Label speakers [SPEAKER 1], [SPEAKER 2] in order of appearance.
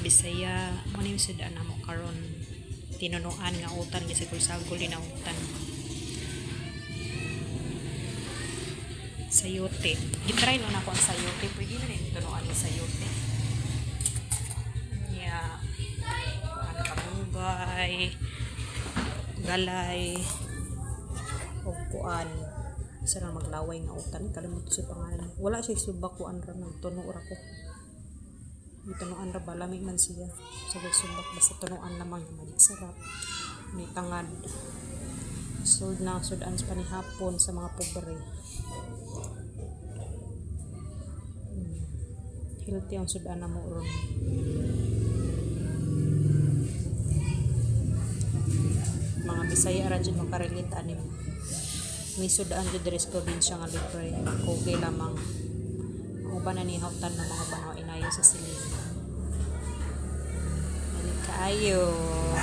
[SPEAKER 1] Bisaya mo ni sudan na mo karon tinunuan nga utan kasi sagol na utan sayote. Gitry mo na ko ang sayote, pwede na rin tinunuan ng sayote. Yeah. Ano kabugay, galay, o kuan. Isa maglaway nga utan, kalimutan siya pangalan. Wala siya subakuan ra nagtuno ra ko. Tunuan ra ba lamig man siya sa subak basta tunuan lamang naman sarap may tangad sold na sudan sa panihapon sa mga pobre. Healthy ang sudan na mo ron. Mga Bisaya ra dyan makarelate anim may sudan dyan deres probinsya nga libre okay lamang ang uban na nihautan ng mga banaw inayo sa silid. Kaayo.